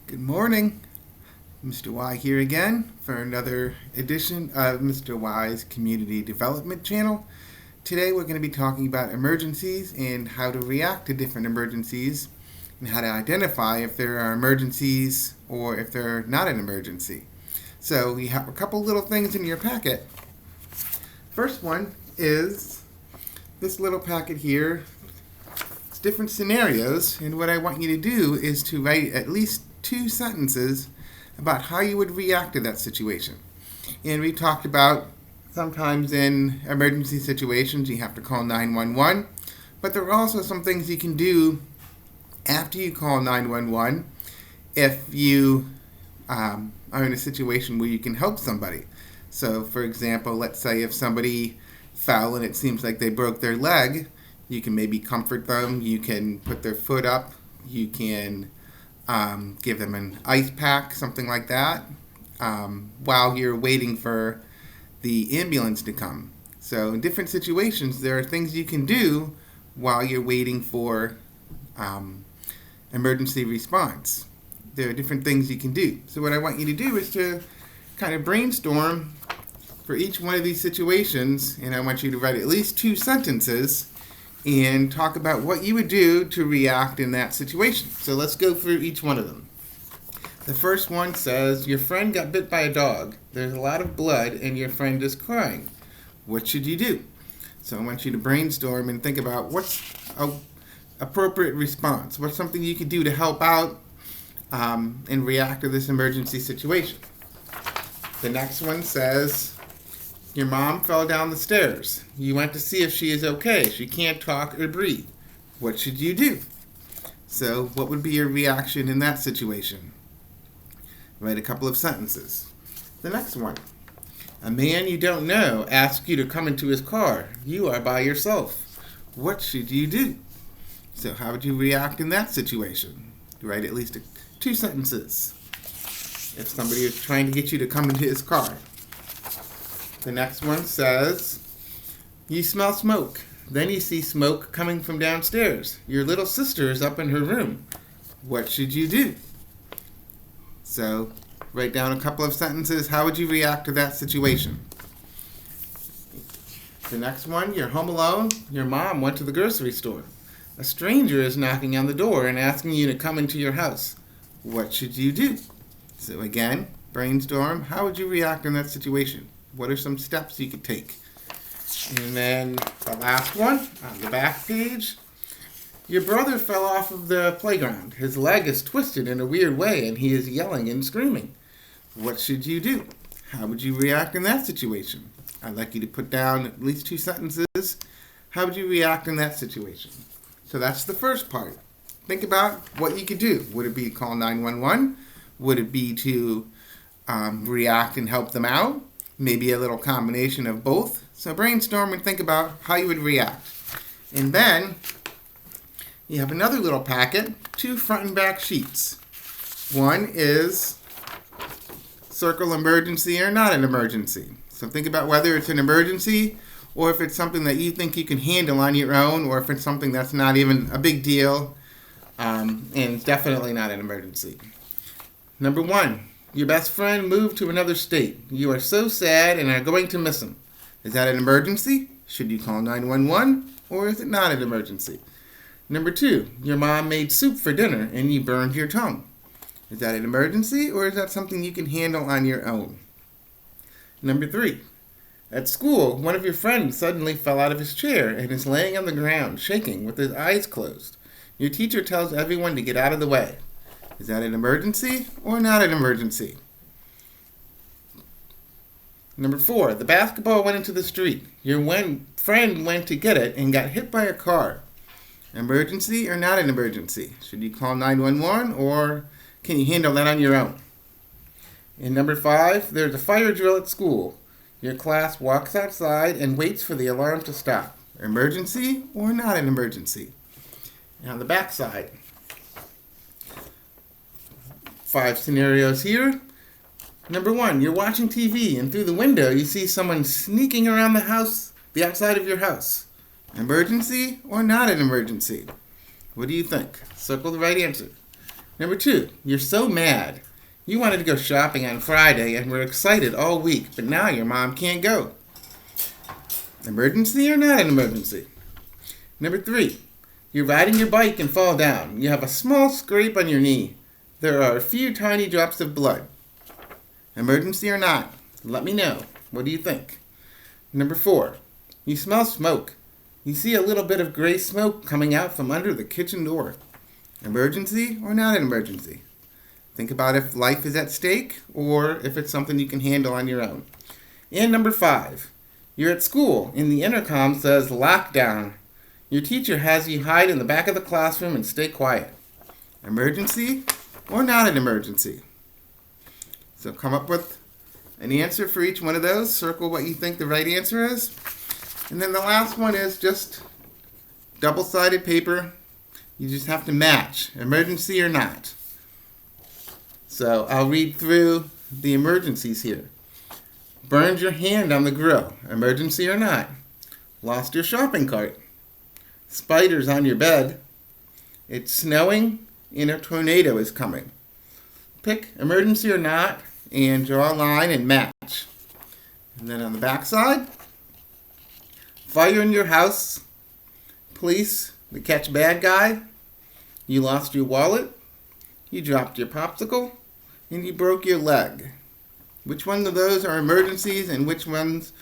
Good morning. Mr. Y here again for another edition of Mr. Y's Community Development Channel. Today we're going to be talking about emergencies and how to react to different emergencies and how to identify if there are emergencies or if they're not an emergency. So we have a couple little things in your packet. First one is this little packet here. It's different scenarios, and what I want you to do is to write at least 2 sentences about how you would react to that situation. And we talked about sometimes in emergency situations you have to call 911, but there are also some things you can do after you call 911 if you are in a situation where you can help somebody. So for example, let's say if somebody fell and it seems like they broke their leg, you can maybe comfort them, you can put their foot up, you can give them an ice pack, something like that, while you're waiting for the ambulance to come. So in different situations, there are things you can do while you're waiting for emergency response. There are different things you can do. So what I want you to do is to kind of brainstorm for each one of these situations, and I want you to write at least 2 sentences and talk about what you would do to react in that situation. So let's go through each one of them. The first one says, your friend got bit by a dog. There's a lot of blood and your friend is crying. What should you do? So I want you to brainstorm and think about what's an appropriate response. What's something you could do to help out and react to this emergency situation. The next one says, your mom fell down the stairs. You went to see if she is okay. She can't talk or breathe. What should you do? So what would be your reaction in that situation? Write a couple of sentences. The next one. A man you don't know asks you to come into his car. You are by yourself. What should you do? So how would you react in that situation? Write at least 2 sentences. If somebody is trying to get you to come into his car. The next one says, you smell smoke. Then you see smoke coming from downstairs. Your little sister is up in her room. What should you do? So, write down a couple of sentences. How would you react to that situation? The next one, you're home alone. Your mom went to the grocery store. A stranger is knocking on the door and asking you to come into your house. What should you do? So again, brainstorm. How would you react in that situation? What are some steps you could take? And then the last one, on the back page, your brother fell off of the playground. His leg is twisted in a weird way and he is yelling and screaming. What should you do? How would you react in that situation? I'd like you to put down at least 2 sentences. How would you react in that situation? So that's the first part. Think about what you could do. Would it be to call 911? Would it be to react and help them out? Maybe a little combination of both. So brainstorm and think about how you would react. And then you have another little packet, 2 front and back sheets. One is circle emergency or not an emergency. So think about whether it's an emergency or if it's something that you think you can handle on your own, or if it's something that's not even a big deal and it's definitely not an emergency. Number 1. Your best friend moved to another state. You are so sad and are going to miss him. Is that an emergency? Should you call 911 or is it not an emergency? Number 2, your mom made soup for dinner and you burned your tongue. Is that an emergency or is that something you can handle on your own? Number 3, at school, one of your friends suddenly fell out of his chair and is laying on the ground, shaking with his eyes closed. Your teacher tells everyone to get out of the way. Is that an emergency or not an emergency? Number 4, the basketball went into the street. Your friend went to get it and got hit by a car. Emergency or not an emergency? Should you call 911 or can you handle that on your own? And number 5, there's a fire drill at school. Your class walks outside and waits for the alarm to stop. Emergency or not an emergency? And on the back side, 5 scenarios here. Number 1, you're watching TV and through the window you see someone sneaking around the house, the outside of your house. Emergency or not an emergency? What do you think? Circle the right answer. Number 2, you're so mad. You wanted to go shopping on Friday and were excited all week, but now your mom can't go. Emergency or not an emergency? Number 3, you're riding your bike and fall down. You have a small scrape on your knee. There are a few tiny drops of blood. Emergency or not? Let me know. What do you think? Number 4, you smell smoke. You see a little bit of gray smoke coming out from under the kitchen door. Emergency or not an emergency? Think about if life is at stake or if it's something you can handle on your own. And number 5, you're at school and the intercom says lockdown. Your teacher has you hide in the back of the classroom and stay quiet. Emergency or not an emergency? So come up with an answer for each one of those. Circle what you think the right answer is. And then the last one is just double-sided paper. You just have to match, emergency or not. So I'll read through the emergencies here. Burned your hand on the grill, emergency or not. Lost your shopping cart. Spiders on your bed. It's snowing and a tornado is coming. Pick emergency or not and draw a line and match. And then on the back side, fire in your house, police to catch bad guy, you lost your wallet, you dropped your popsicle, and you broke your leg. Which one of those are emergencies and which ones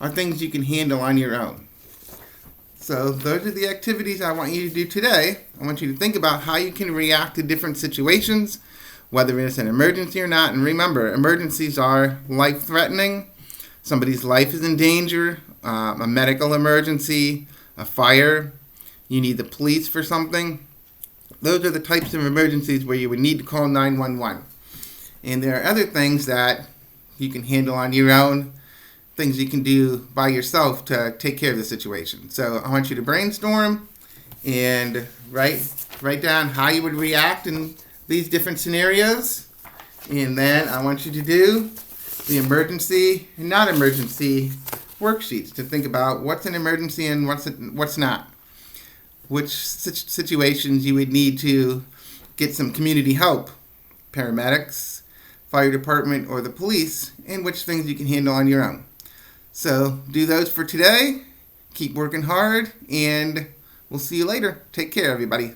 are things you can handle on your own? So those are the activities I want you to do today. I want you to think about how you can react to different situations, whether it's an emergency or not. And remember, emergencies are life-threatening. Somebody's life is in danger, a medical emergency, a fire, you need the police for something. Those are the types of emergencies where you would need to call 911. And there are other things that you can handle on your own, things you can do by yourself to take care of the situation. So I want you to brainstorm and write down how you would react in these different scenarios. And then I want you to do the emergency and not emergency worksheets to think about what's an emergency and what's not. Which situations you would need to get some community help, paramedics, fire department, or the police, and which things you can handle on your own. So do those for today. Keep working hard, and we'll see you later. Take care, everybody.